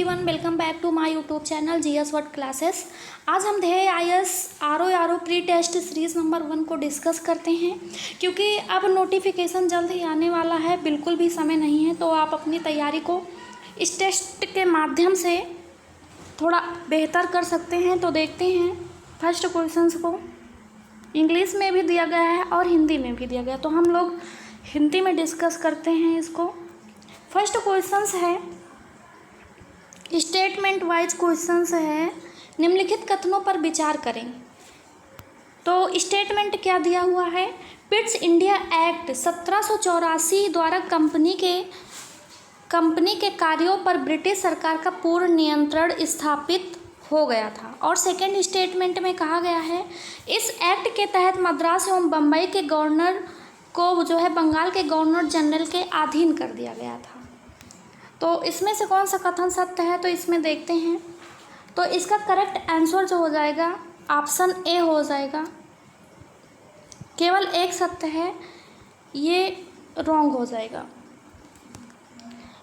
Everyone, welcome back to my YouTube channel GS word classes. आज हम Dhyeya IAS RO pre test series number 1 को discuss करते हैं, क्योंकि अब नोटिफिकेशन जल्द ही आने वाला है, बिल्कुल भी समय नहीं है। तो आप अपनी तैयारी को इस टेस्ट के माध्यम से थोड़ा बेहतर कर सकते हैं। तो देखते हैं फर्स्ट क्वेश्चंस को। इंग्लिश में भी दिया गया है और हिंदी में भी दिया गया है, तो हम लोग हिंदी में डिस्कस करते हैं इसको। फर्स्ट क्वेश्चंस है, स्टेटमेंट वाइज क्वेश्चंस है, निम्नलिखित कथनों पर विचार करें। तो स्टेटमेंट क्या दिया हुआ है? पिट्स इंडिया एक्ट 1784 द्वारा कंपनी के कार्यों पर ब्रिटिश सरकार का पूर्ण नियंत्रण स्थापित हो गया था। और सेकंड स्टेटमेंट में कहा गया है, इस एक्ट के तहत मद्रास एवं बम्बई के गवर्नर को जो है बंगाल के गवर्नर जनरल के अधीन कर दिया गया था। तो इसमें से कौन सा कथन सत्य है? तो इसमें देखते हैं। तो इसका करेक्ट आंसर जो हो जाएगा ऑप्शन ए हो जाएगा। केवल एक सत्य है, ये रॉन्ग हो जाएगा।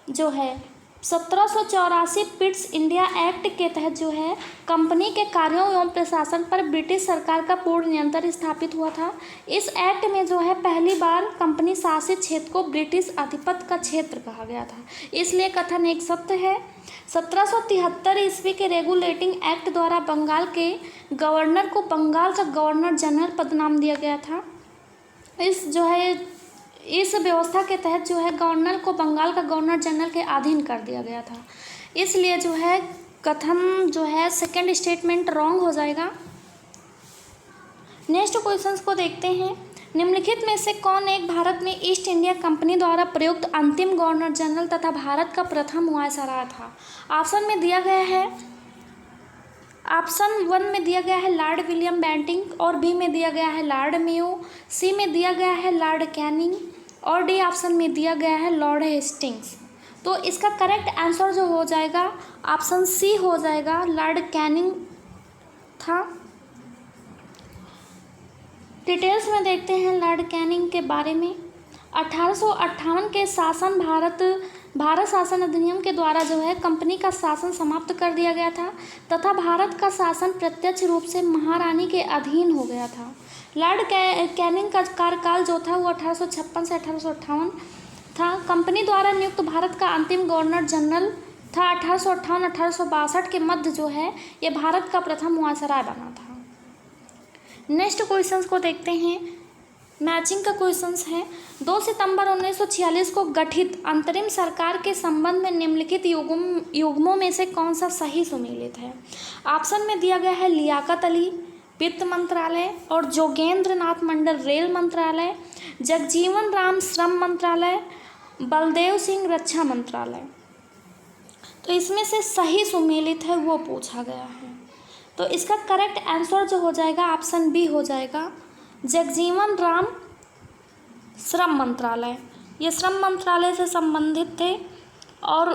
जो है 1784 पिट्स इंडिया एक्ट के तहत जो है कंपनी के कार्यों एवं प्रशासन पर ब्रिटिश सरकार का पूर्ण नियंत्रण स्थापित हुआ था। इस एक्ट में जो है पहली बार कंपनी शासित क्षेत्र को ब्रिटिश आधिपत्य का क्षेत्र कहा गया था, इसलिए कथन एक सत्य है। 1773 ईस्वी के रेगुलेटिंग एक्ट द्वारा बंगाल के गवर्नर को बंगाल का गवर्नर जनरल पद नाम दिया गया था। इस व्यवस्था के तहत जो है गवर्नर को बंगाल का गवर्नर जनरल के अधीन कर दिया गया था, इसलिए जो है कथन जो है सेकंड स्टेटमेंट रॉन्ग हो जाएगा। नेक्स्ट क्वेश्चंस को देखते हैं। निम्नलिखित में से कौन एक भारत में ईस्ट इंडिया कंपनी द्वारा प्रयुक्त अंतिम गवर्नर जनरल तथा भारत का प्रथम वायसराय था? ऑप्शन में दिया गया है, ऑप्शन 1 में दिया गया है लॉर्ड विलियम बेंटिंक, और बी में दिया गया है लॉर्ड मेयो, सी में दिया गया है लॉर्ड कैनिंग, और डी ऑप्शन में दिया गया है लॉर्ड हेस्टिंग्स। तो इसका करेक्ट आंसर जो हो जाएगा ऑप्शन सी हो जाएगा, लॉर्ड कैनिंग था। डिटेल्स में देखते हैं लॉर्ड कैनिंग के बारे में। 1858 के भारत शासन अधिनियम के द्वारा जो है कंपनी का शासन समाप्त कर दिया गया था तथा भारत का शासन प्रत्यक्ष रूप से महारानी के अधीन हो गया था। लॉर्ड कैनिंग का कार्यकाल जो था वो 1856 से 1858 था। कंपनी द्वारा नियुक्त भारत का अंतिम गवर्नर जनरल था। 1858-1862 के मध्य जो है ये भारत का प्रथम वायसराय बना था। नेक्स्ट क्वेश्चंस को देखते हैं। मैचिंग का क्वेश्चंस है, 2 सितंबर 1946 को गठित अंतरिम सरकार के संबंध में निम्नलिखित युग्मों में से कौन सा सही सुमेलित है? ऑप्शन में दिया गया है लियाकत अली वित्त मंत्रालय, और जोगेंद्र नाथ मंडल रेल मंत्रालय, जगजीवन राम श्रम मंत्रालय, बलदेव सिंह रक्षा मंत्रालय। तो इसमें से सही सुमेलित है वो पूछा गया है। तो इसका करेक्ट आंसर जो हो जाएगा ऑप्शन बी हो जाएगा, जगजीवन राम श्रम मंत्रालय। ये श्रम मंत्रालय से संबंधित थे। और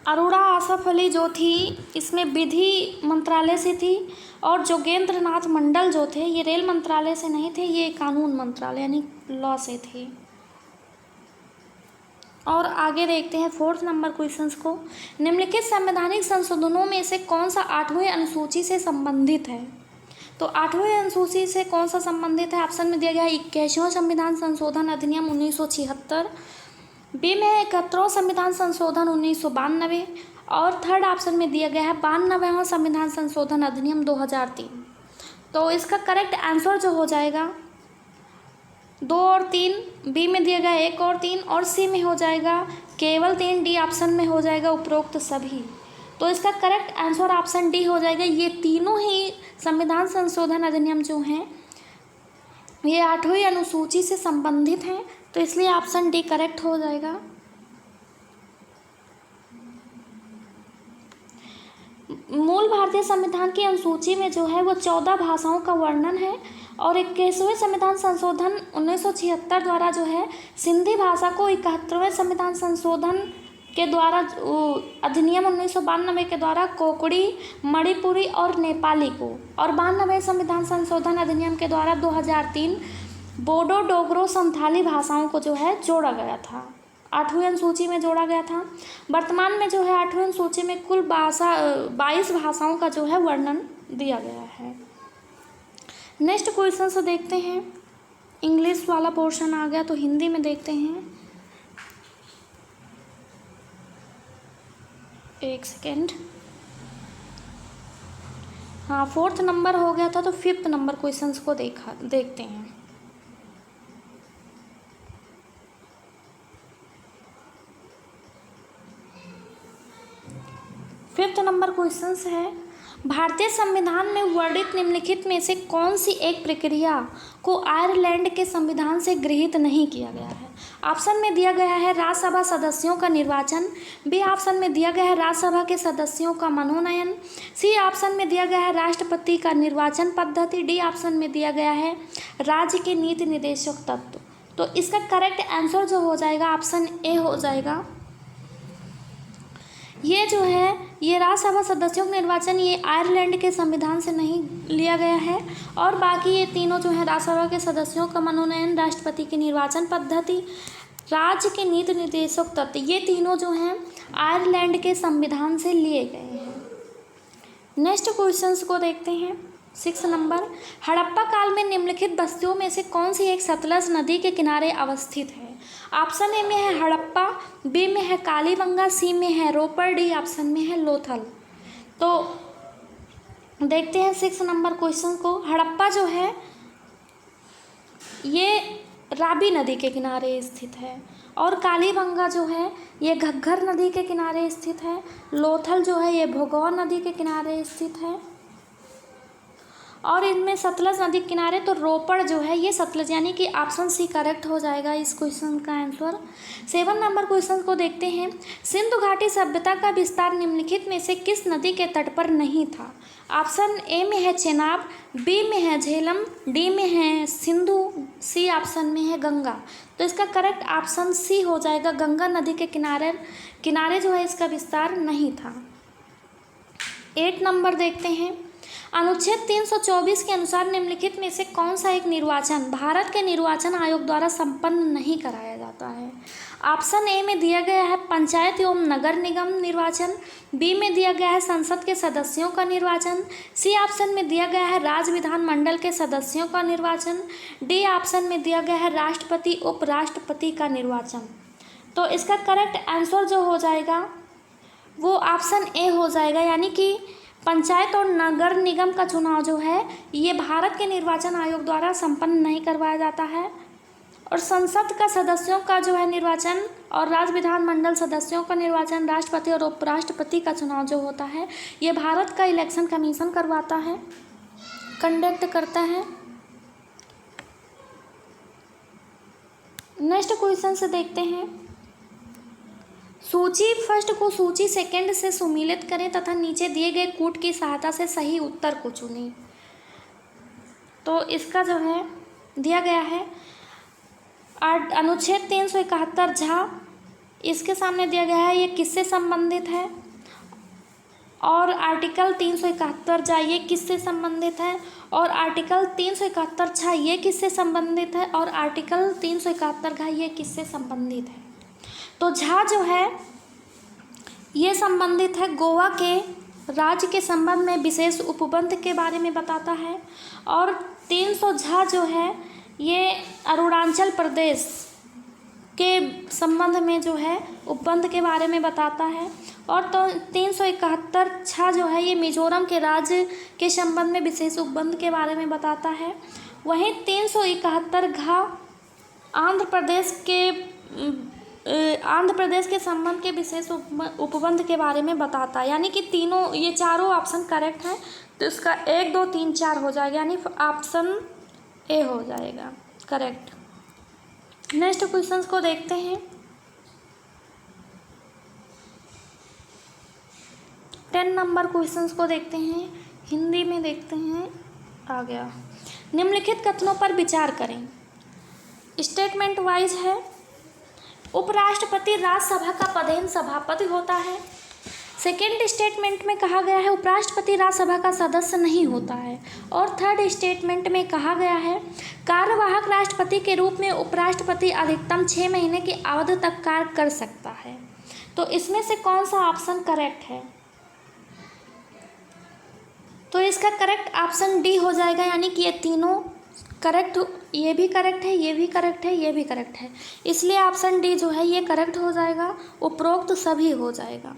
अरोड़ा आसफ अली जो थी इसमें विधि मंत्रालय से थी, और जोगेंद्र नाथ मंडल जो थे ये रेल मंत्रालय से नहीं थे, ये कानून मंत्रालय यानी लॉ से थे। और आगे देखते हैं 4th नंबर क्वेश्चंस को। निम्नलिखित संवैधानिक संशोधनों में से कौन सा 8वीं अनुसूची से संबंधित है? तो 8वीं अनुसूची से कौन सा संबंधित है? ऑप्शन में दिया गया है 21वां संविधान संशोधन अधिनियम 1976, बी में 71वां संविधान संशोधन 1992, और थर्ड ऑप्शन में दिया गया है 92वां संविधान संशोधन अधिनियम 2003। तो इसका करेक्ट आंसर जो हो जाएगा 2 और 3, बी में दिया गया 1 और 3, और सी में हो जाएगा केवल 3, डी ऑप्शन में हो जाएगा उपरोक्त सभी। तो इसका करेक्ट आंसर ऑप्शन डी हो जाएगा। ये तीनों ही संविधान संशोधन अधिनियम जो हैं ये 8वीं अनुसूची से संबंधित हैं, तो इसलिए ऑप्शन डी करेक्ट हो जाएगा। मूल भारतीय संविधान की अनुसूची में जो है वो 14 भाषाओं का वर्णन है, और 21वें संविधान संशोधन 1976 द्वारा जो है सिंधी भाषा को 71वें संविधान संशोधन के द्वारा अधिनियम 1992 के द्वारा कोकड़ी, मणिपुरी और नेपाली को, और 92वें संविधान संशोधन अधिनियम के द्वारा 2003 बोडो, डोगरो, संथाली भाषाओं को जो है जोड़ा गया था 8वीं अनुसूची में जोड़ा गया था। वर्तमान में जो है 8वीं अनुसूची में कुल 22 भाषाओं का जो है वर्णन दिया गया है। नेक्स्ट क्वेश्चन से देखते हैं, इंग्लिश वाला पोर्शन आ गया तो हिंदी में देखते हैं। एक सेकेंड, हाँ 4th नंबर हो गया था तो 5th नंबर क्वेश्चंस को देखते हैं। फिफ्थ नंबर क्वेश्चंस है, भारतीय संविधान में वर्णित निम्नलिखित में से कौन सी एक प्रक्रिया को आयरलैंड के संविधान से गृहीत नहीं किया गया है। ऑप्शन में दिया गया है राज्यसभा सदस्यों का निर्वाचन, बी ऑप्शन में दिया गया है राज्यसभा के सदस्यों का मनोनयन, सी ऑप्शन में दिया गया है राष्ट्रपति का निर्वाचन पद्धति, डी ऑप्शन में दिया गया है राज्य के नीति निर्देशक तत्व। तो इसका करेक्ट आंसर जो हो जाएगा ऑप्शन ए हो जाएगा। ये जो है ये राज्यसभा सदस्यों का निर्वाचन ये आयरलैंड के संविधान से नहीं लिया गया है, और बाकी ये तीनों जो है राज्यसभा के सदस्यों का मनोनयन, राष्ट्रपति की निर्वाचन पद्धति, राज्य के नीति निर्देशक तत्व, ये तीनों जो हैं आयरलैंड के संविधान से लिए गए हैं। नेक्स्ट क्वेश्चंस को देखते हैं। 6 नंबर, हड़प्पा काल में निम्नलिखित बस्तियों में से कौन सी एक सतलज नदी के किनारे अवस्थित है। ऑप्शन ए में है हड़प्पा, बी में है कालीबंगा, सी में है रोपड़, डी ऑप्शन में है लोथल। तो देखते हैं 6 नंबर क्वेश्चन को। हड़प्पा जो है ये रावी नदी के किनारे स्थित है, और कालीबंगा जो है ये घग्घर नदी के किनारे स्थित है, लोथल जो है ये भोगौर नदी के किनारे स्थित है, और इनमें सतलज नदी के किनारे तो रोपड़ जो है ये सतलज, यानी कि ऑप्शन सी करेक्ट हो जाएगा इस क्वेश्चन का आंसर। 7 नंबर क्वेश्चन को देखते हैं। सिंधु घाटी सभ्यता का विस्तार निम्नलिखित में से किस नदी के तट पर नहीं था। ऑप्शन ए में है चेनाब, बी में है झेलम, डी में है सिंधु, सी ऑप्शन में है गंगा। तो इसका करेक्ट ऑप्शन सी हो जाएगा, गंगा नदी के किनारे जो है इसका विस्तार नहीं था। 8 नंबर देखते हैं। अनुच्छेद 324 के अनुसार निम्नलिखित में से कौन सा एक निर्वाचन भारत के निर्वाचन आयोग द्वारा संपन्न नहीं कराया जाता है। ऑप्शन ए में दिया गया है पंचायत एवं नगर निगम निर्वाचन, बी में दिया गया है संसद के सदस्यों का निर्वाचन, सी ऑप्शन में दिया गया है राज्य विधानमंडल के सदस्यों का निर्वाचन, डी ऑप्शन में दिया गया है राष्ट्रपति उपराष्ट्रपति का निर्वाचन। तो इसका करेक्ट आंसर जो हो जाएगा वो ऑप्शन ए हो जाएगा, यानी कि पंचायत और नगर निगम का चुनाव जो है ये भारत के निर्वाचन आयोग द्वारा संपन्न नहीं करवाया जाता है, और संसद का सदस्यों का जो है निर्वाचन और राज्य विधानमंडल सदस्यों का निर्वाचन, राष्ट्रपति और उपराष्ट्रपति का चुनाव जो होता है ये भारत का इलेक्शन कमीशन करवाता है, कंडक्ट करता है। नेक्स्ट क्वेश्चन से देखते हैं। सूची फर्स्ट को सूची सेकंड से सुमेलित करें तथा नीचे दिए गए कूट की सहायता से सही उत्तर को चुनें। तो इसका जो है दिया गया है अनुच्छेद 371 झा, इसके सामने दिया गया है ये किससे संबंधित है, और आर्टिकल 371 झा ये किससे संबंधित है, और आर्टिकल 371 झा ये किससे संबंधित है, और आर्टिकल 371 घा ये किससे संबंधित है। तो झा जो है ये संबंधित है गोवा के राज्य के संबंध में विशेष उपबंध के बारे में बताता है, और 300 झा जो है ये अरुणाचल प्रदेश के संबंध में जो है उपबंध के बारे में बताता है, और तो 371 झा जो है ये मिजोरम के राज्य के संबंध में विशेष उपबंध के बारे में बताता है। वहीं 371 घा आंध्र प्रदेश के संबंध के विशेष उपबंध के बारे में बताता है, यानी कि तीनों ये चारों ऑप्शन करेक्ट हैं। तो इसका 1 2 3 4 हो जाएगा, यानी ऑप्शन ए हो जाएगा करेक्ट। नेक्स्ट क्वेश्चंस को देखते हैं। 10 नंबर क्वेश्चंस को देखते हैं, हिंदी में देखते हैं। आ गया, निम्नलिखित कथनों पर विचार करें। स्टेटमेंट वाइज है, उपराष्ट्रपति राज्यसभा का पदेन सभापति होता है। सेकेंड स्टेटमेंट में कहा गया है उपराष्ट्रपति राज्यसभा का सदस्य नहीं होता है। और थर्ड स्टेटमेंट में कहा गया है कार्यवाहक राष्ट्रपति के रूप में उपराष्ट्रपति अधिकतम 6 महीने की अवधि तक कार्य कर सकता है। तो इसमें से कौन सा ऑप्शन करेक्ट है? तो इसका करेक्ट ऑप्शन डी हो जाएगा, यानी कि ये तीनों करेक्ट, ये भी करेक्ट है, ये भी करेक्ट है, ये भी करेक्ट है, इसलिए ऑप्शन डी जो है ये करेक्ट हो जाएगा, उपरोक्त सभी हो जाएगा।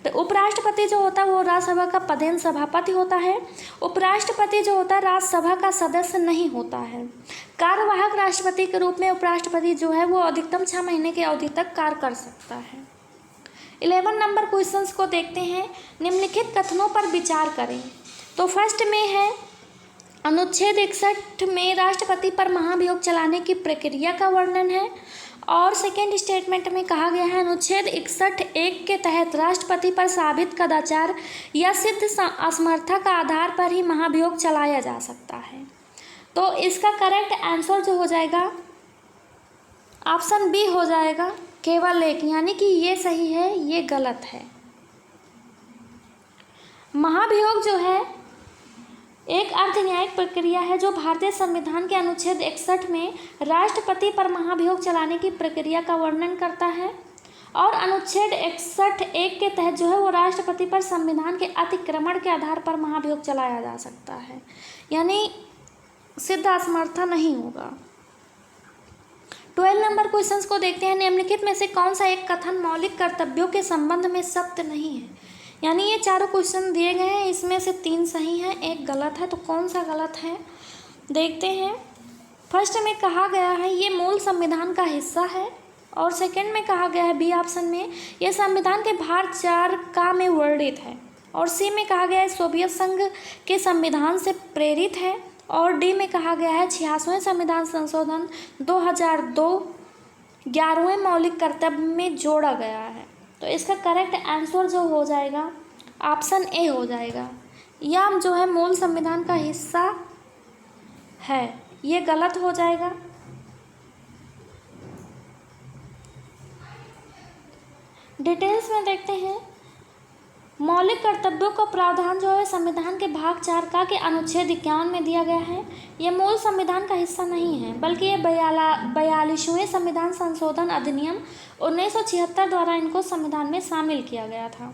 तो उपराष्ट्रपति जो होता है वो राज्यसभा का पदेन सभापति होता है। उपराष्ट्रपति जो होता है राज्यसभा का सदस्य नहीं होता है। कार्यवाहक राष्ट्रपति के रूप में उपराष्ट्रपति जो है वो अधिकतम 6 महीने की अवधि तक कार्य कर सकता है। 11 नंबर क्वेश्चंस को देखते हैं। निम्नलिखित कथनों पर विचार करें। तो फर्स्ट में है अनुच्छेद 61 में राष्ट्रपति पर महाभियोग चलाने की प्रक्रिया का वर्णन है। और सेकेंड स्टेटमेंट में कहा गया है अनुच्छेद 61(1) के तहत राष्ट्रपति पर साबित कदाचार या सिद्ध असमर्था का आधार पर ही महाभियोग चलाया जा सकता है। तो इसका करेक्ट आंसर जो हो जाएगा ऑप्शन बी हो जाएगा, केवल एक, यानी कि ये सही है, ये गलत है। महाभियोग जो है एक अर्ध न्यायिक प्रक्रिया है जो भारतीय संविधान के अनुच्छेद 61 में राष्ट्रपति पर महाभियोग चलाने की प्रक्रिया का वर्णन करता है। और अनुच्छेद 61(1) के तहत जो है वो राष्ट्रपति पर संविधान के अतिक्रमण के आधार पर महाभियोग चलाया जा सकता है, यानी सिद्ध असमर्था नहीं होगा। 12 नंबर क्वेश्चंस को देखते हैं। निम्नलिखित में से कौन सा एक कथन मौलिक कर्तव्यों के संबंध में सत्य नहीं है? यानी ये चारों क्वेश्चन दिए गए हैं, इसमें से 3 सही हैं, एक गलत है। तो कौन सा गलत है देखते हैं। फर्स्ट में कहा गया है ये मूल संविधान का हिस्सा है। और सेकंड में कहा गया है बी ऑप्शन में यह संविधान के भाग 4 का में वर्णित है। और सी में कहा गया है सोवियत संघ के संविधान से प्रेरित है। और डी में कहा गया है 86वें संविधान संशोधन 2002 11वें मौलिक कर्तव्य में जोड़ा गया है। तो इसका करेक्ट आंसर जो हो जाएगा ऑप्शन ए हो जाएगा, यह जो है मूल संविधान का हिस्सा है, ये गलत हो जाएगा। डिटेल्स में देखते हैं। मौलिक कर्तव्यों का प्रावधान जो है संविधान के भाग 4 का के अनुच्छेद 51 में दिया गया है। ये मूल संविधान का हिस्सा नहीं है, बल्कि ये 42वें संविधान संशोधन अधिनियम 1976 द्वारा इनको संविधान में शामिल किया गया था।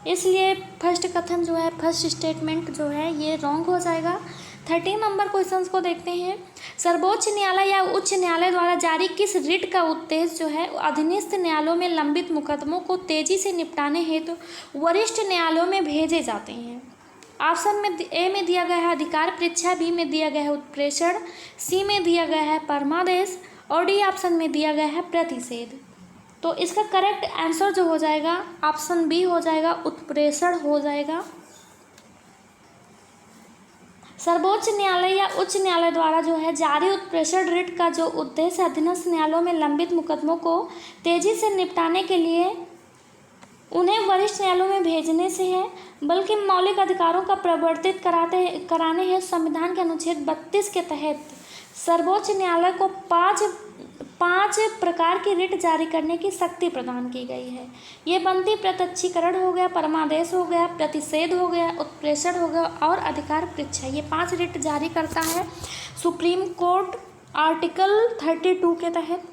इसलिए फर्स्ट कथन जो है, फर्स्ट स्टेटमेंट जो है ये रॉन्ग हो जाएगा। 13 नंबर क्वेश्चंस को देखते हैं। सर्वोच्च न्यायालय या उच्च न्यायालय द्वारा जारी किस रिट का उद्देश्य जो है अधीनस्थ न्यायालयों में लंबित मुकदमों को तेजी से निपटाने हेतु वरिष्ठ न्यायालयों में भेजे जाते हैं? ऑप्शन में ए में दिया गया है अधिकार परीक्षा, बी में दिया गया है उत्प्रेषण, सी में दिया गया है परमादेश और डी ऑप्शन में दिया गया है प्रतिषेध। तो इसका करेक्ट आंसर जो हो जाएगा ऑप्शन बी हो जाएगा, उत्प्रेषण हो जाएगा। सर्वोच्च न्यायालय या उच्च न्यायालय द्वारा जो है जारी उत्प्रेषण रिट का जो उद्देश्य अधीनस्थ न्यायालयों में लंबित मुकदमों को तेजी से निपटाने के लिए उन्हें वरिष्ठ न्यायालयों में भेजने से है, बल्कि मौलिक अधिकारों का प्रवर्तित कराने हैं। संविधान के अनुच्छेद 32 के तहत सर्वोच्च न्यायालय को पाँच प्रकार की रिट जारी करने की शक्ति प्रदान की गई है। ये बनती प्रत्यक्षीकरण हो गया, परमादेश हो गया, प्रतिषेध हो गया, उत्प्रेषण हो गया और अधिकार परीक्षा। ये 5 रिट जारी करता है सुप्रीम कोर्ट आर्टिकल 32 के तहत।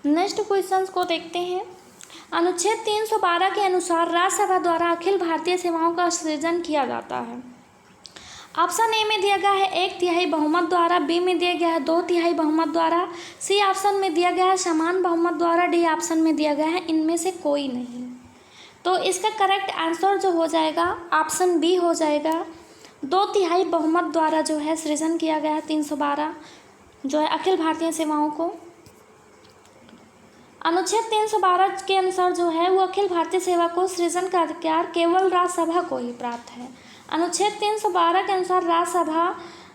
नेक्स्ट क्वेश्चंस को देखते हैं। अनुच्छेद 312 के अनुसार राज्यसभा द्वारा अखिल भारतीय सेवाओं का सृजन किया जाता है। ऑप्शन ए में दिया गया है 1/3 बहुमत द्वारा, बी में दिया गया है 2/3 बहुमत द्वारा, सी ऑप्शन में दिया गया है समान बहुमत द्वारा, डी ऑप्शन में दिया गया है इनमें से कोई नहीं। तो इसका करेक्ट आंसर जो हो जाएगा ऑप्शन बी हो जाएगा, 2/3 बहुमत द्वारा जो है सृजन किया गया है 312 जो है अखिल भारतीय सेवाओं को। अनुच्छेद 312 के अनुसार जो है वो अखिल भारतीय सेवा को सृजन का अधिकार केवल राज्यसभा को ही प्राप्त है। अनुच्छेद 312 के अनुसार राज्यसभा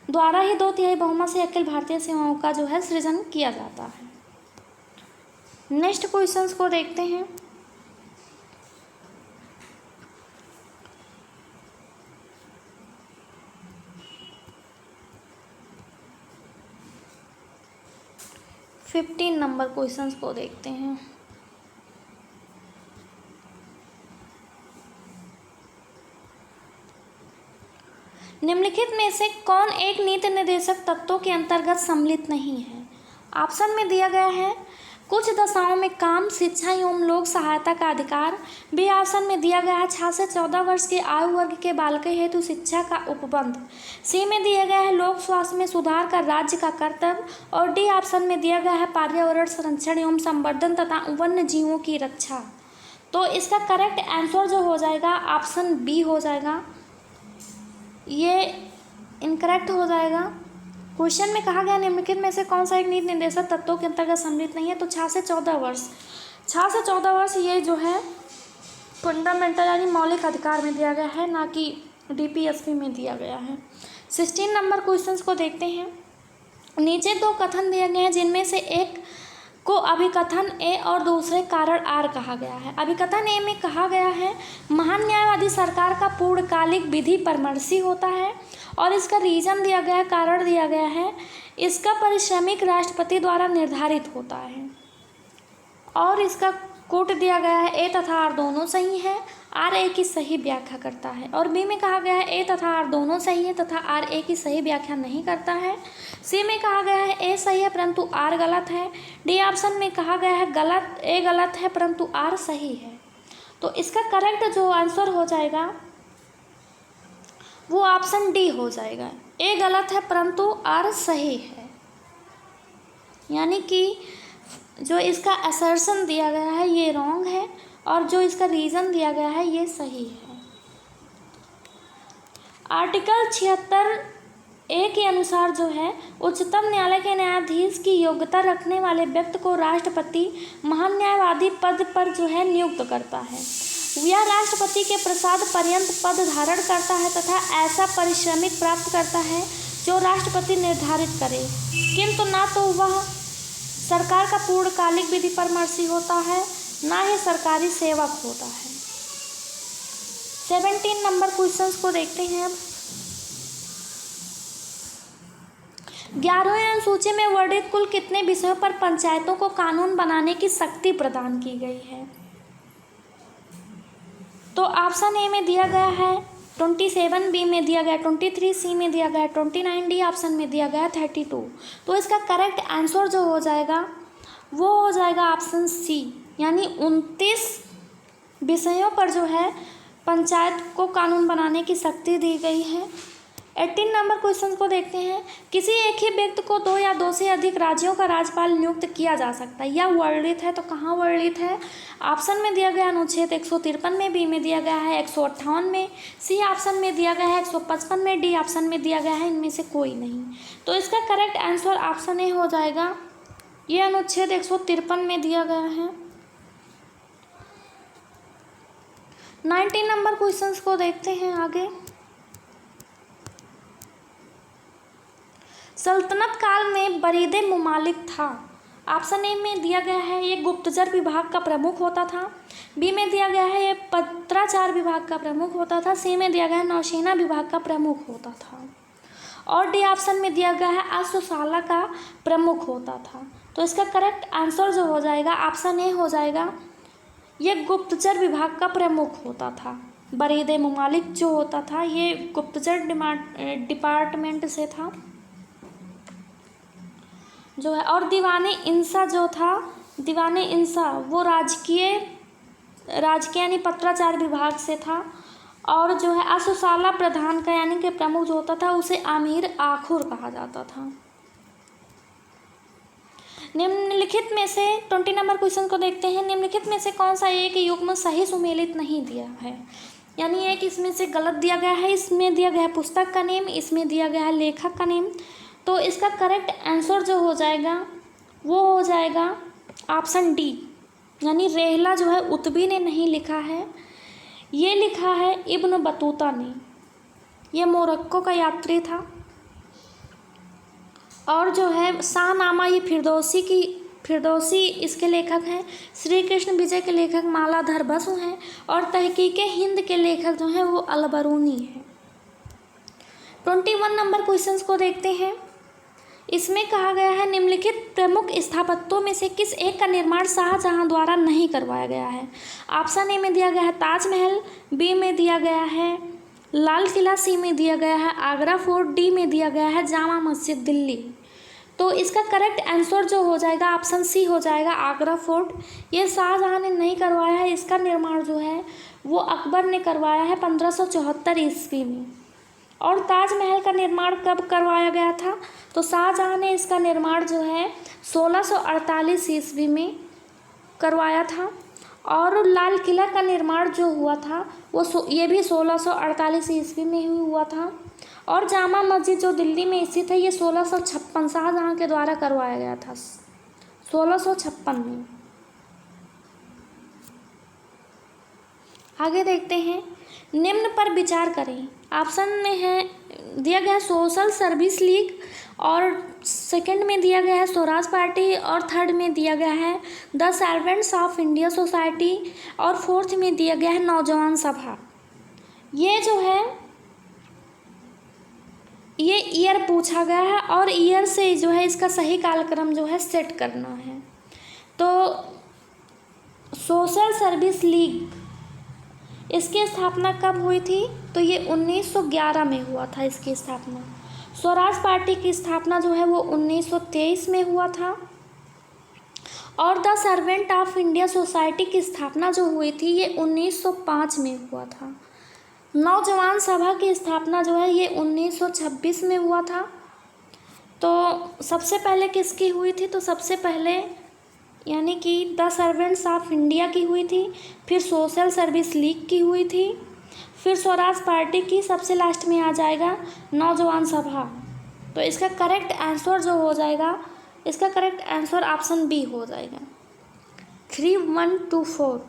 द्वारा ही 2/3 बहुमत से अखिल भारतीय सेवाओं का जो है सृजन किया जाता है। नेक्स्ट क्वेश्चंस को देखते हैं। फिफ्टीन नंबर क्वेश्चंस को देखते हैं। निम्नलिखित में से कौन एक नीति निर्देशक तत्वों के अंतर्गत सम्मिलित नहीं है? ऑप्शन में दिया गया है कुछ दशाओं में काम, शिक्षा एवं लोक सहायता का अधिकार। बी ऑप्शन में दिया गया है 6 से 14 वर्ष के आयु वर्ग के बालकों हेतु शिक्षा का उपबंध। सी में दिया गया है लोक स्वास्थ्य में सुधार का राज्य का कर्तव्य। और डी ऑप्शन में दिया गया है पर्यावरण संरक्षण एवं संवर्धन तथा वन्य जीवों की रक्षा। तो इसका करेक्ट आंसर जो हो जाएगा ऑप्शन बी हो जाएगा, ये इनकरेक्ट हो जाएगा। क्वेश्चन में कहा गया निम्नलिखित में से कौन सा एक नीति निर्देशक तत्वों के अंतर्गत सम्मिलित नहीं है? तो 6 से 14 वर्ष, 6 से 14 वर्ष ये जो है फंडामेंटल यानी मौलिक अधिकार में दिया गया है, ना कि डीपीएसपी में दिया गया है। 16 नंबर क्वेश्चन को देखते हैं। नीचे 2 कथन दिए गए हैं जिनमें से एक को अभिकथन ए और दूसरे कारण आर कहा गया है। अभिकथन ए में कहा गया है महान न्यायवादी सरकार का पूर्णकालिक विधि परामर्शी होता है और इसका रीजन दिया गया है, कारण दिया गया है, इसका पारिश्रमिक राष्ट्रपति द्वारा निर्धारित होता है। और इसका कोट दिया गया है ए तथा आर दोनों सही है, आर ए की सही व्याख्या करता है। और बी में कहा गया है ए तथा आर दोनों सही है तथा आर ए की सही व्याख्या नहीं करता है। सी में कहा गया है ए सही है परंतु आर गलत है। डी ऑप्शन में कहा गया है गलत, ए गलत है परंतु आर सही है। तो इसका करेक्ट जो आंसर हो जाएगा वो ऑप्शन डी हो जाएगा, ए गलत है परंतु आर सही है। यानी कि जो इसका असर्शन दिया गया है ये रॉन्ग है और जो इसका रीज़न दिया गया है ये सही है। आर्टिकल 76 ए के अनुसार जो है उच्चतम न्यायालय के न्यायाधीश की योग्यता रखने वाले व्यक्ति को राष्ट्रपति महान न्यायवादी पद पर जो है नियुक्त करता है। यह राष्ट्रपति के प्रसाद पर्यंत पद धारण करता है तथा ऐसा पारिश्रमिक प्राप्त करता है जो राष्ट्रपति निर्धारित करे, किंतु ना तो वह सरकार का पूर्णकालिक विधि परामर्शी होता है ना ही सरकारी सेवक होता है। 17 नंबर क्वेश्चंस को देखते हैं अब। 11वीं अनुसूची में वर्णित कुल कितने विषयों पर पंचायतों को कानून बनाने की शक्ति प्रदान की गई है? तो ऑप्शन ए में दिया गया है 27, बी में दिया गया 23, सी में दिया गया 29, डी ऑप्शन में दिया गया 32। तो इसका करेक्ट आंसर जो हो जाएगा वो हो जाएगा ऑप्शन सी, यानी 29 विषयों पर जो है पंचायत को कानून बनाने की शक्ति दी गई है। 18 नंबर क्वेश्चन को देखते हैं। किसी एक ही व्यक्ति को 2 या 2 से अधिक राज्यों का राज्यपाल नियुक्त किया जा सकता है, यह वर्णित है। तो कहाँ वर्णित है? ऑप्शन में दिया गया अनुच्छेद 153 में, बी में दिया गया है 158 में, सी ऑप्शन में दिया गया है 155 में, डी ऑप्शन में दिया गया है इनमें से कोई नहीं। तो इसका करेक्ट आंसर ऑप्शन ए हो जाएगा, ये अनुच्छेद 153 में दिया गया है। 19 नंबर क्वेश्चंस को देखते हैं आगे। सल्तनत काल में बरीदे मुमालिक था। ऑप्शन ए में दिया गया है ये गुप्तचर विभाग का प्रमुख होता था, बी में दिया गया है ये पत्राचार विभाग का प्रमुख होता था, सी में दिया गया है नौसेना विभाग का प्रमुख होता था और डी ऑप्शन में दिया गया है अश्वशाला का प्रमुख होता था। तो इसका करेक्ट आंसर जो हो जाएगा ऑप्शन ए हो जाएगा, ये गुप्तचर विभाग का प्रमुख होता था। बरीदे मुमालिक जो होता था ये गुप्तचर डिपार्टमेंट से था जो है। और दीवाने इंसा जो था, दीवाने इंसा वो राजकीय यानी पत्राचार विभाग से था। और जो है अश्वशाला प्रधान का यानी कि प्रमुख जो होता था उसे आमिर आखुर कहा जाता था। निम्नलिखित में से 20 नंबर क्वेश्चन को देखते हैं। निम्नलिखित में से कौन सा एक युग्म सही सुमेलित नहीं दिया है? यानी एक इसमें से गलत दिया गया है, इसमें दिया गया है पुस्तक का नेम, इसमें दिया गया है लेखक का नेम। तो इसका करेक्ट आंसर जो हो जाएगा वो हो जाएगा ऑप्शन डी, यानी रेहला जो है उतबी ने नहीं लिखा है, ये लिखा है इब्न बतूता ने। ये मोरक्को का यात्री था। और जो है शाहनामा ये फिरदौसी इसके लेखक हैं। श्री कृष्ण विजय के लेखक मालाधर बसु हैं और तहकीके हिंद के लेखक जो हैं वो अलबरूनी हैं। 21 नंबर क्वेश्चंस को देखते हैं। इसमें कहा गया है निम्नलिखित प्रमुख स्थापत्यों में से किस एक का निर्माण शाहजहां द्वारा नहीं करवाया गया है? ऑप्शन ए में दिया गया है ताजमहल, बी में दिया गया है लाल किला सी में दिया गया है, आगरा फोर्ट डी में दिया गया है, जामा मस्जिद दिल्ली। तो इसका करेक्ट आंसर जो हो जाएगा ऑप्शन सी हो जाएगा, आगरा फोर्ट। ये शाहजहाँ ने नहीं करवाया है, इसका निर्माण जो है वो अकबर ने करवाया है 1574 ईस्वी में। और ताजमहल का निर्माण कब करवाया गया था? तो शाहजहाँ ने इसका निर्माण जो है 1648 ईस्वी में करवाया था। और लाल किला का निर्माण जो हुआ था वो ये भी 1648 ईस्वी में ही हुआ था। और जामा मस्जिद जो दिल्ली में स्थित है ये 1656 शाहजहाँ के द्वारा करवाया गया था, 1656 में। आगे देखते हैं, निम्न पर विचार करें। ऑप्शन में है दिया गया है सोशल सर्विस लीग, और सेकंड में दिया गया है स्वराज पार्टी, और थर्ड में दिया गया है the servants of India society, और फोर्थ में दिया गया है नौजवान सभा। ये जो है ये ईयर पूछा गया है, और ईयर से जो है इसका सही कालक्रम जो है सेट करना है। तो सोशल सर्विस लीग इसकी स्थापना कब हुई थी? तो ये 1911 में हुआ था इसकी स्थापना। स्वराज पार्टी की स्थापना जो है वो 1923 में हुआ था। और the servant of India society की स्थापना जो हुई थी ये 1905 में हुआ था। नौजवान सभा की स्थापना जो है ये 1926 में हुआ था। तो सबसे पहले किसकी हुई थी? तो सबसे पहले यानी कि द सर्वेंट्स ऑफ इंडिया की हुई थी, फिर सोशल सर्विस लीग की हुई थी, फिर स्वराज पार्टी की, सबसे लास्ट में आ जाएगा नौजवान सभा। तो इसका करेक्ट आंसर जो हो जाएगा, इसका करेक्ट आंसर ऑप्शन बी हो जाएगा, 3, 1, 2, 4।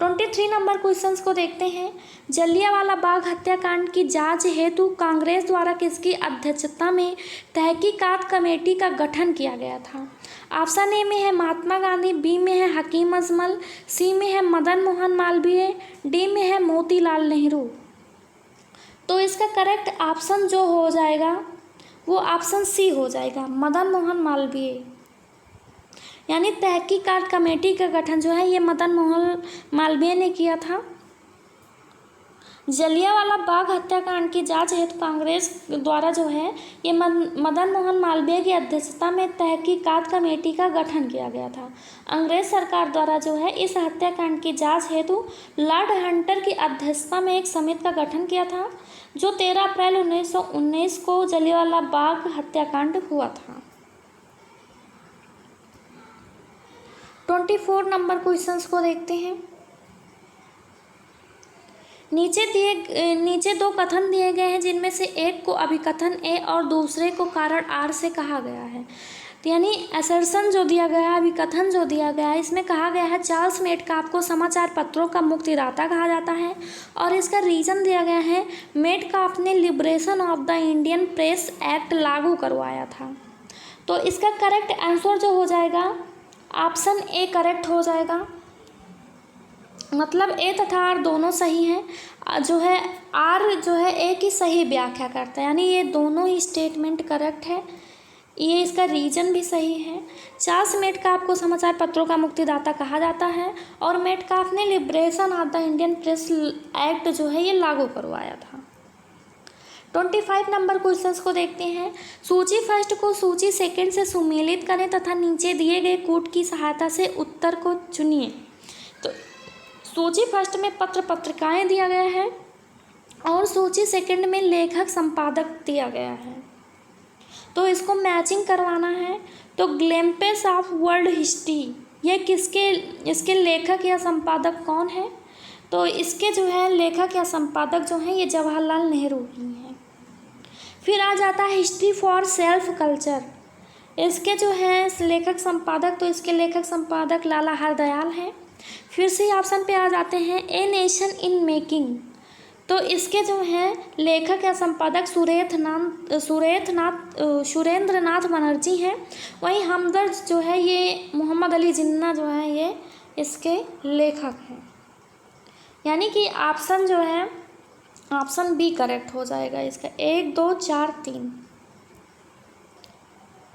23 नंबर क्वेश्चंस को देखते हैं। जलियांवाला बाग हत्याकांड की जांच हेतु कांग्रेस द्वारा किसकी अध्यक्षता में तहकीकात कमेटी का गठन किया गया था? ऑप्शन ए में है महात्मा गांधी, बी में है हकीम अजमल, सी में है मदन मोहन मालवीय, डी में है मोतीलाल नेहरू। तो इसका करेक्ट ऑप्शन जो हो जाएगा वो ऑप्शन सी हो जाएगा, मदन मोहन मालवीय। यानी तहकीकात कमेटी का गठन जो है ये मदन मोहन मालवीय ने किया था। जलियांवाला बाग हत्याकांड की जांच हेतु कांग्रेस द्वारा जो है ये मदन मोहन मालवीय की अध्यक्षता में तहकीकात कमेटी का गठन किया गया था। अंग्रेज सरकार द्वारा जो है इस हत्याकांड की जांच हेतु लॉर्ड हंटर की अध्यक्षता में एक समिति का गठन किया था, जो 13 अप्रैल 1919 को जलियांवाला बाग हत्याकांड हुआ था। 24 नंबर क्वेश्चंस को देखते हैं। नीचे दो कथन दिए गए हैं, जिनमें से एक को अभिकथन ए और दूसरे को कारण आर से कहा गया है। तो यानी असर्शन जो दिया गया है, अभिकथन जो दिया गया है, इसमें कहा गया है चार्ल्स मेटकाफ को समाचार पत्रों का मुक्तिदाता कहा जाता है, और इसका रीज़न दिया गया है मेटकाफ ने liberation of the Indian press act लागू करवाया था। तो इसका करेक्ट आंसर जो हो जाएगा ऑप्शन ए करेक्ट हो जाएगा, मतलब ए तथा आर दोनों सही हैं। जो है आर जो है ए की सही व्याख्या करता है, यानी ये दोनों ही स्टेटमेंट करेक्ट है। ये इसका रीजन भी सही है। चार्ल्स मेटकाफ को समाचार पत्रों का मुक्तिदाता कहा जाता है, और मेटकाफ ने liberation of the Indian press act जो है ये लागू करवाया था। 25 नंबर क्वेश्चंस को देखते हैं। सूची फर्स्ट को सूची सेकंड से सुमेलित करें तथा नीचे दिए गए कोड की सहायता से उत्तर को चुनिए। तो सूची फर्स्ट में पत्र पत्रिकाएं दिया गया है, और सूची सेकंड में लेखक संपादक दिया गया है। तो इसको मैचिंग करवाना है। तो ग्लिम्पस ऑफ वर्ल्ड हिस्ट्री ये इसके लेखक या संपादक कौन है? तो इसके जो है लेखक या संपादक जो हैं ये जवाहरलाल नेहरू ही हैं। फिर आ जाता है हिस्ट्री फॉर सेल्फ कल्चर, इसके जो है लेखक संपादक, तो इसके लेखक संपादक लाला हरदयाल हैं। फिर से ऑप्शन पे आ जाते हैं ए नेशन इन मेकिंग, तो इसके जो हैं लेखक या संपादक सुरेंद्र नाथ बनर्जी हैं। वहीं हमदर्द जो है ये मोहम्मद अली जिन्ना जो है ये इसके लेखक हैं। यानी कि ऑप्शन जो है ऑप्शन बी करेक्ट हो जाएगा इसका, 1, 2, 4, 3।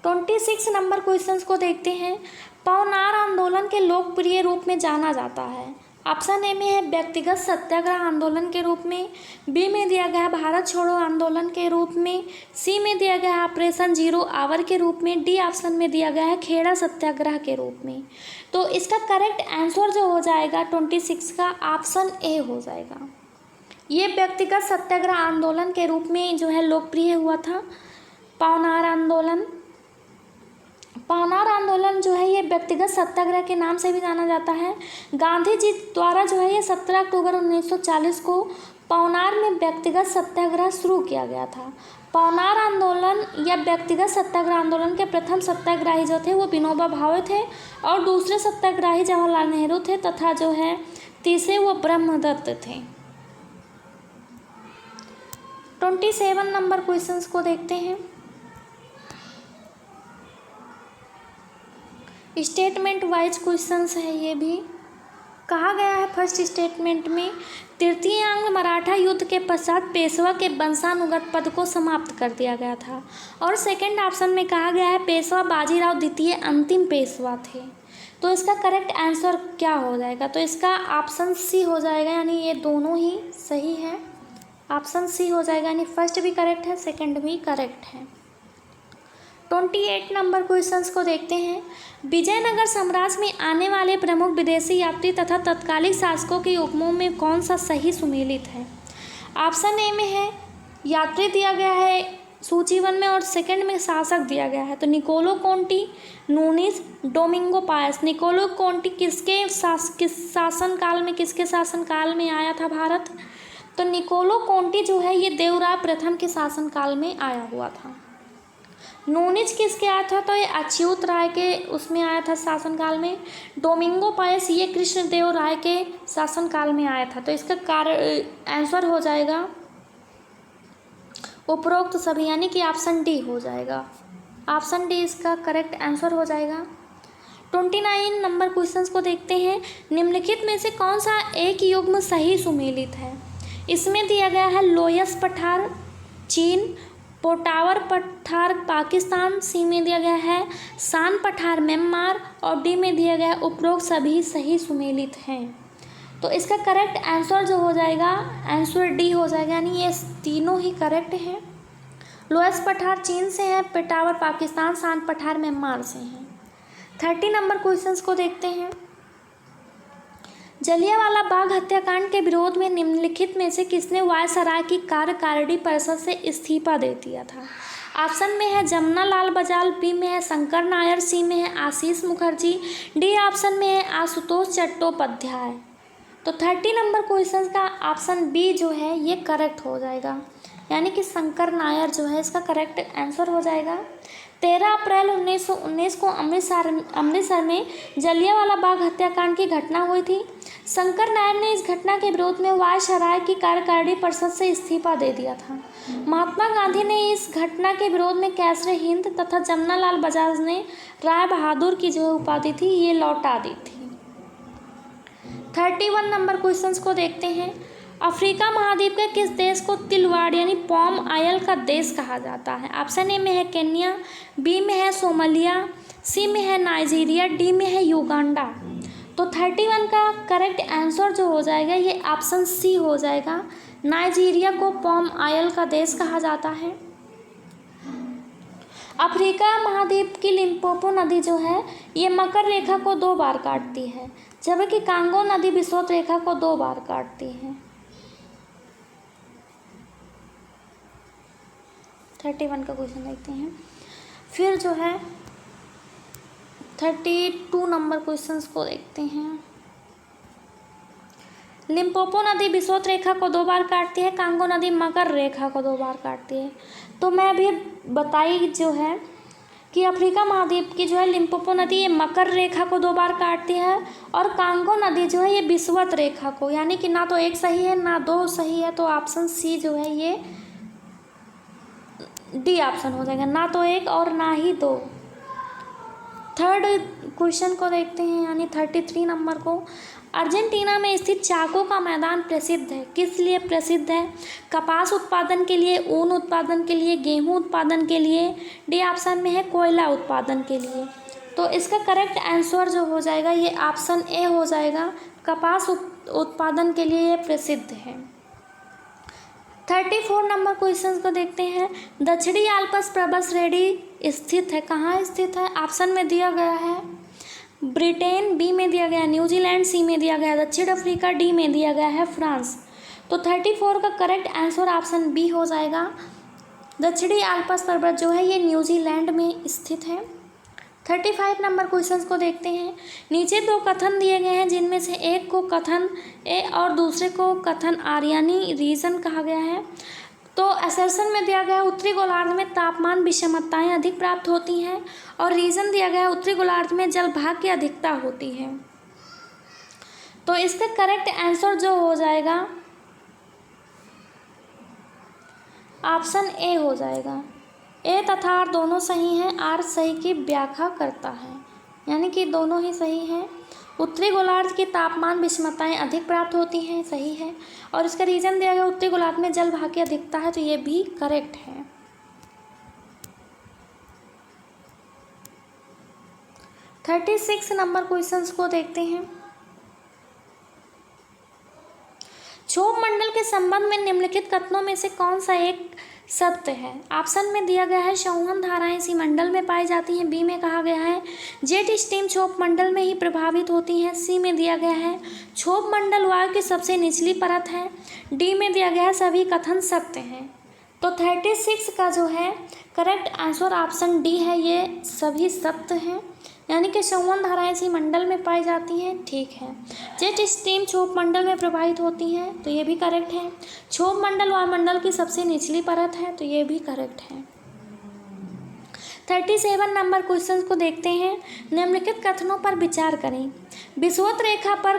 26 नंबर क्वेश्चंस को देखते हैं। पवनार आंदोलन के लोकप्रिय रूप में जाना जाता है। ऑप्शन ए में है व्यक्तिगत सत्याग्रह आंदोलन के रूप में, बी में दिया गया है भारत छोड़ो आंदोलन के रूप में, सी में दिया गया है ऑपरेशन जीरो आवर के रूप में, डी ऑप्शन में दिया गया है खेड़ा सत्याग्रह के रूप में। तो इसका करेक्ट आंसर जो हो जाएगा 26 का ऑप्शन ए हो जाएगा। ये व्यक्तिगत सत्याग्रह आंदोलन के रूप में जो है लोकप्रिय हुआ था। पवनार आंदोलन, पवनार आंदोलन जो है ये व्यक्तिगत सत्याग्रह के नाम से भी जाना जाता है। गांधी जी द्वारा जो है ये 17 अक्टूबर 1940 को पवनार में व्यक्तिगत सत्याग्रह शुरू किया गया था। पवनार आंदोलन या व्यक्तिगत सत्याग्रह आंदोलन के प्रथम सत्याग्रही जो थे वो विनोबा भावे थे और दूसरे सत्याग्रही जवाहरलाल नेहरू थे तथा जो है तीसरे वो ब्रह्मदत्त थे। 27 नंबर क्वेश्चंस को देखते हैं। स्टेटमेंट वाइज क्वेश्चंस है। ये भी कहा गया है फर्स्ट स्टेटमेंट में तृतीय आंग्ल मराठा युद्ध के पश्चात पेशवा के वंशानुगत पद को समाप्त कर दिया गया था। और सेकंड ऑप्शन में कहा गया है पेशवा बाजीराव द्वितीय अंतिम पेशवा थे। तो इसका करेक्ट आंसर क्या हो जाएगा? तो इसका ऑप्शन सी हो जाएगा, यानी ये दोनों ही सही है। ऑप्शन सी हो जाएगा, यानी फर्स्ट भी करेक्ट है सेकंड भी करेक्ट है। 28 नंबर क्वेश्चंस को देखते हैं। विजयनगर साम्राज्य में आने वाले प्रमुख विदेशी यात्री तथा तत्कालिक शासकों के उपमों में कौन सा सही सुमेलित है? ऑप्शन ए में है यात्री दिया गया है सूची 1 में और सेकंड में शासक दिया गया है। तो Niccolo Conti, Nuniz, Domingo Paes. Niccolo Conti किस शासनकाल में आया था भारत? तो निकोलो कोंटी जो है ये देवराय प्रथम के शासनकाल में आया हुआ था। नूनिज किसके आया था? तो ये अच्युत राय के उसमें आया था शासनकाल में। डोमिंगो पायस ये कृष्णदेव राय के शासनकाल में आया था। तो इसका आंसर हो जाएगा उपरोक्त सभी, यानी कि ऑप्शन डी हो जाएगा। ऑप्शन डी इसका करेक्ट आंसर हो जाएगा। 29 नंबर क्वेश्चंस को देखते हैं। निम्नलिखित में से कौन सा एक युग्म सही सुमेलित है? इसमें दिया गया है लोयस पठार चीन, पोटावर पठार पाकिस्तान, सी में दिया गया है सान पठार म्यांमार और डी में दिया गया है उपरोक्त सभी सही सुमेलित हैं। तो इसका करेक्ट आंसर जो हो जाएगा आंसर डी हो जाएगा, यानी ये तीनों ही करेक्ट हैं। लोयस पठार चीन से है, पेटावर पाकिस्तान, सान पठार म्यांमार से हैं। 30 नंबर क्वेश्चंस को देखते हैं। जलियांवाला बाग हत्याकांड के विरोध में निम्नलिखित में से किसने वायसराय की कार्यकारिणी परिषद से इस्तीफा दे दिया था? ऑप्शन में है जमुना लाल बजाल, बी में है शंकर नायर, सी में है आशीष मुखर्जी, डी ऑप्शन में है आशुतोष चट्टोपाध्याय। तो 30 नंबर क्वेश्चन का ऑप्शन बी जो है ये करेक्ट हो जाएगा, यानी कि शंकर नायर जो है इसका करेक्ट आंसर हो जाएगा। 13 अप्रैल 1919 को अमृतसर में जलियांवाला बाग हत्याकांड की घटना हुई थी। शंकर नायर ने इस घटना के विरोध में वायसराय की कार्यकारिणी परिषद से इस्तीफा दे दिया था। महात्मा गांधी ने इस घटना के विरोध में कैसरे हिंद तथा जमुना लाल बजाज ने राय बहादुर की जो उपाधि थी ये लौटा दी थी। 31 नंबर क्वेश्चंस को देखते हैं। अफ्रीका महाद्वीप के किस देश को तिलवाड़ यानी पॉम आयल का देश कहा जाता है? ऑप्शन ए में है केन्या, बी में है सोमालिया, सी में है नाइजीरिया, डी में है युगांडा। तो 31 का करेक्ट आंसर जो हो जाएगा ये ऑप्शन सी हो जाएगा। नाइजीरिया को पॉम आयल का देश कहा जाता है। अफ्रीका महाद्वीप की लिम्पोपो नदी जो है ये मकर रेखा को 2 बार काटती है, जबकि कांगो नदी विषुवत रेखा को 2 बार काटती है। 31 का क्वेश्चन देखते हैं। फिर जो है 32 नंबर क्वेश्चंस को देखते हैं। लिम्पोपो नदी विषुवत रेखा को 2 बार काटती है, कांगो नदी मकर रेखा को 2 बार काटती है। तो मैं अभी बताई जो है कि अफ्रीका महाद्वीप की जो है लिम्पोपो नदी ये मकर रेखा को 2 बार काटती है और कांगो नदी जो है ये विषुवत रेखा को, यानी कि ना तो एक सही है ना 2 सही है। तो ऑप्शन सी जो है ये डी ऑप्शन हो जाएगा, ना तो 1 और ना ही 2। थर्ड क्वेश्चन को देखते हैं, यानी 33 नंबर को। अर्जेंटीना में स्थित चाको का मैदान प्रसिद्ध है, किस लिए प्रसिद्ध है? कपास उत्पादन के लिए, ऊन उत्पादन के लिए, गेहूं उत्पादन के लिए, डी ऑप्शन में है कोयला उत्पादन के लिए। तो इसका करेक्ट आंसर जो हो जाएगा ये ऑप्शन ए हो जाएगा। कपास उत्पादन के लिए प्रसिद्ध है। 34 नंबर क्वेश्चन को देखते हैं। दक्षिणी आल्प्स पर्वत श्रेणी स्थित है, कहाँ स्थित है? ऑप्शन में दिया गया है ब्रिटेन, बी में दिया गया है न्यूजीलैंड, सी में दिया गया है दक्षिण अफ्रीका, डी में दिया गया है फ्रांस। तो 34 का करेक्ट आंसर ऑप्शन बी हो जाएगा। दक्षिणी आल्प्स पर्वत जो है ये न्यूजीलैंड में स्थित है। 35 नंबर क्वेश्चन को देखते हैं। नीचे दो कथन दिए गए हैं जिनमें से एक को कथन ए और दूसरे को कथन आर यानी रीजन कहा गया है। तो असर्शन में दिया गया है उत्तरी गोलार्ध में तापमान विषमताएं अधिक प्राप्त होती हैं और रीजन दिया गया है उत्तरी गोलार्ध में जलभाग की अधिकता होती है। तो इसका करेक्ट आंसर जो हो जाएगा ऑप्शन ए हो जाएगा। ए तथा आर दोनों सही हैं, आर सही की व्याख्या करता है, यानी कि दोनों ही सही हैं। उत्तरी गोलार्ध की तापमान विषमताएं अधिक प्राप्त होती हैं, सही है। और इसका रीजन दिया गया उत्तरी गोलार्ध में जल भाग की अधिकता है, तो ये भी करेक्ट है। 36 नंबर क्वेश्चंस को देखते हैं। क्षोभ मंडल के संबंध में निम्नलिखित कथनों में से कौन सा एक सत्य है? ऑप्शन में दिया गया है संवहन धाराएं इसी मंडल में पाई जाती हैं, बी में कहा गया है जेट स्ट्रीम क्षोभ मंडल में ही प्रभावित होती हैं, सी में दिया गया है क्षोभ मंडल वायु की सबसे निचली परत है, डी में दिया गया है सभी कथन सत्य हैं। तो 36 का जो है करेक्ट आंसर ऑप्शन डी है, ये सभी सत्य हैं, यानी कि संवहन धाराएं इसी मंडल में पाई जाती हैं, ठीक है। जेट स्ट्रीम क्षोभ मंडल में प्रभावित होती हैं, तो ये भी करेक्ट है। क्षोभ मंडल वायुमंडल की सबसे निचली परत है, तो ये भी करेक्ट है। 37 नंबर क्वेश्चन को देखते हैं। निम्नलिखित कथनों पर विचार करें। विषुवत रेखा पर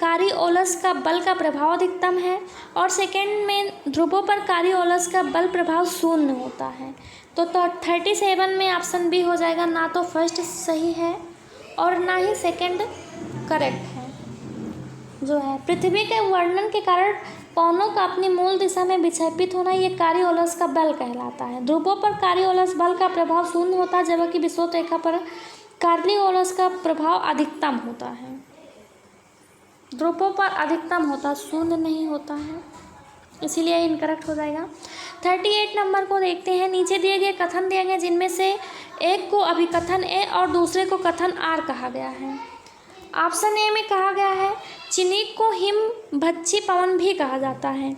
कारिओलस का बल का प्रभाव अधिकतम है और सेकेंड में ध्रुवों पर कारिओलस का बल प्रभाव शून्य होता है। तो 37 में ऑप्शन बी हो जाएगा। ना तो फर्स्ट सही है और ना ही सेकंड करेक्ट है। जो है पृथ्वी के वर्णन के कारण पवनों का अपनी मूल दिशा में विक्षेपित होना, ये कारिओलस का बल कहलाता है। ध्रुवों पर कारिओलस बल का प्रभाव शून्य होता है, जबकि विषुवत रेखा पर कारिओलस का प्रभाव अधिकतम होता है। ध्रुवों पर अधिकतम होता, शून्य नहीं होता है, इसीलिए इनकरेक्ट हो जाएगा। 38 नंबर को देखते हैं। नीचे दिए गए कथन दिए गए जिनमें से एक को अभिकथन ए और दूसरे को कथन आर कहा गया है। ऑप्शन ए में कहा गया है चिनीक को हिमभक्षी पवन भी कहा जाता है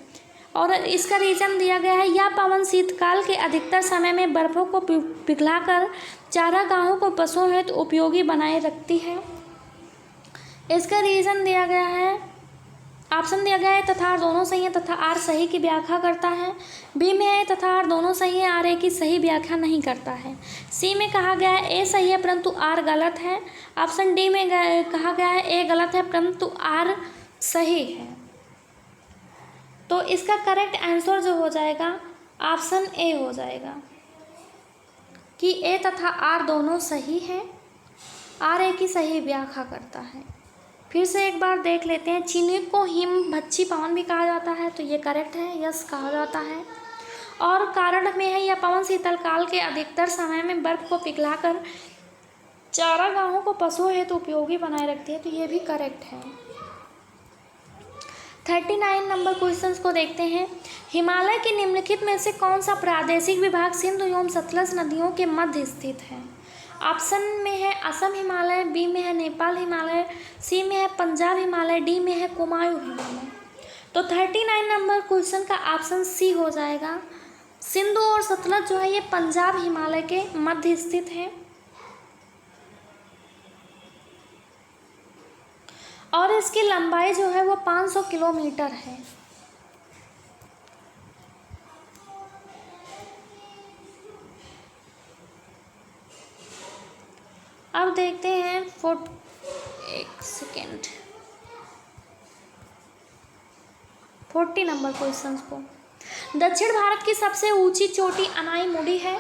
और इसका रीजन दिया गया है यह पवन शीतकाल के अधिकतर समय में बर्फों को पिघलाकर चारागाहों को पशुओं हेतु उपयोगी बनाए रखती है। इसका रीजन दिया गया है, ऑप्शन दिया गया है तथा आर दोनों सही है तथा आर सही की व्याख्या करता है। बी में है तथा आर दोनों सही है, आर ए की सही व्याख्या नहीं करता है। सी में कहा गया है ए सही है परंतु आर गलत है। ऑप्शन डी में कहा गया है ए गलत है परंतु आर सही है। तो इसका करेक्ट आंसर जो हो जाएगा ऑप्शन ए हो जाएगा कि ए तथा आर दोनों सही है, आर ए की सही व्याख्या करता है। फिर से एक बार देख लेते हैं। चिनीक को हिमभक्षी पवन भी कहा जाता है, तो ये करेक्ट है, यस कहा जाता है। और कारण में है यह पवन शीतलकाल के अधिकतर समय में बर्फ को पिघलाकर चारागाहों को पशुओं हेतु उपयोगी बनाए रखती है, तो ये भी करेक्ट है। 39 नंबर क्वेश्चंस को देखते हैं। हिमालय के निम्नलिखित में से कौन सा प्रादेशिक विभाग सिंधु एवं सतलज नदियों के मध्य स्थित है? ऑप्शन में है असम हिमालय, बी में है नेपाल हिमालय, सी में है पंजाब हिमालय, डी में है कुमायूं हिमालय। तो 39 नंबर क्वेश्चन का ऑप्शन सी हो जाएगा। सिंधु और सतलज जो है ये पंजाब हिमालय के मध्य स्थित है और इसकी लंबाई जो है वो 500 किलोमीटर है। अब देखते हैं एक सेकेंड 40 नंबर क्वेश्चन को। दक्षिण भारत की सबसे ऊंची चोटी अनाईमुड़ी है।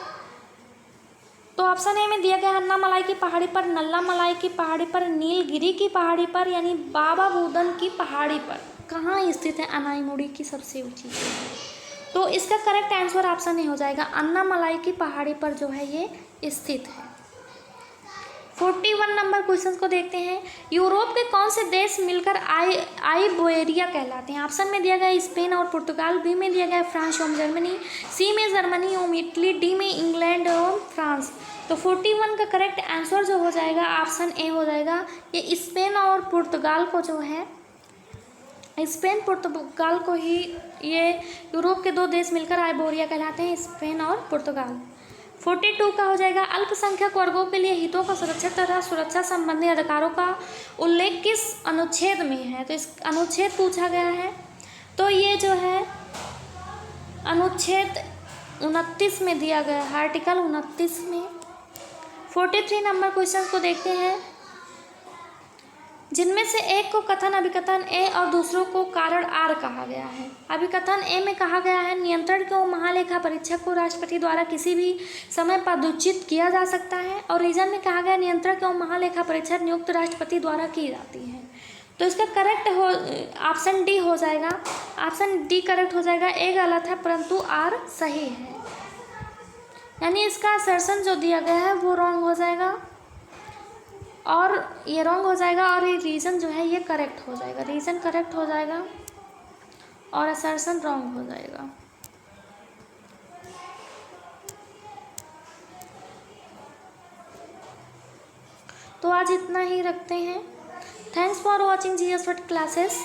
तो ऑप्शन ए में दिया गया अन्नामलाई की पहाड़ी पर, नल्ला मलाई की पहाड़ी पर, नीलगिरी की पहाड़ी पर यानी बाबा बुदन की पहाड़ी पर। कहाँ स्थित है अनाईमुड़ी की सबसे ऊंची चोटी? तो इसका करेक्ट आंसर ऑप्शन ए हो जाएगा, अन्नामलाई की पहाड़ी पर जो है ये स्थित है। 41 नंबर क्वेश्चन को देखते हैं। यूरोप के कौन से देश मिलकर आइबेरिया कहलाते हैं? ऑप्शन में दिया गया है स्पेन और पुर्तगाल, बी में दिया गया है फ्रांस और जर्मनी, सी में जर्मनी और इटली, डी में इंग्लैंड और फ्रांस। तो 41 का करेक्ट आंसर जो हो जाएगा ऑप्शन ए हो जाएगा। ये स्पेन और पुर्तगाल को जो है, स्पेन पुर्तगाल को ही ये यूरोप के 2 देश मिलकर आइबेरिया कहलाते हैं, स्पेन और पुर्तगाल। 42 का हो जाएगा अल्पसंख्यक वर्गों के लिए हितों का सुरक्षित तथा सुरक्षा संबंधी अधिकारों का उल्लेख किस अनुच्छेद में है? तो इस अनुच्छेद पूछा गया है, तो ये जो है अनुच्छेद 29 में दिया गया है, आर्टिकल 29 में। 43 नंबर क्वेश्चन को देखते हैं। जिनमें से एक को कथन अभिकथन ए और दूसरों को कारण आर कहा गया है। अभिकथन ए में कहा गया है नियंत्रण को महालेखा परीक्षक को राष्ट्रपति द्वारा किसी भी समय पदोन्नत किया जा सकता है, और रीजन में कहा गया नियंत्रण को महालेखा परीक्षक नियुक्त राष्ट्रपति द्वारा की जाती है। तो इसका करेक्ट हो ऑप्शन डी हो जाएगा, ऑप्शन डी करेक्ट हो जाएगा। ए गलत है परंतु आर सही है, यानी इसका असर्शन जो दिया गया है वो रॉन्ग हो जाएगा, और ये रॉन्ग हो जाएगा, और ये रीज़न जो है ये करेक्ट हो जाएगा। रीज़न करेक्ट हो जाएगा और असर्शन रॉन्ग हो जाएगा। तो आज इतना ही रखते हैं। Thanks for watching GS word classes.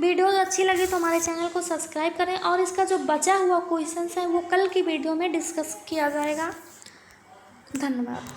Video अच्छी लगी तो हमारे चैनल को सब्सक्राइब करें, और इसका जो बचा हुआ क्वेश्चन है वो कल की वीडियो में डिस्कस किया जाएगा। धन्यवाद।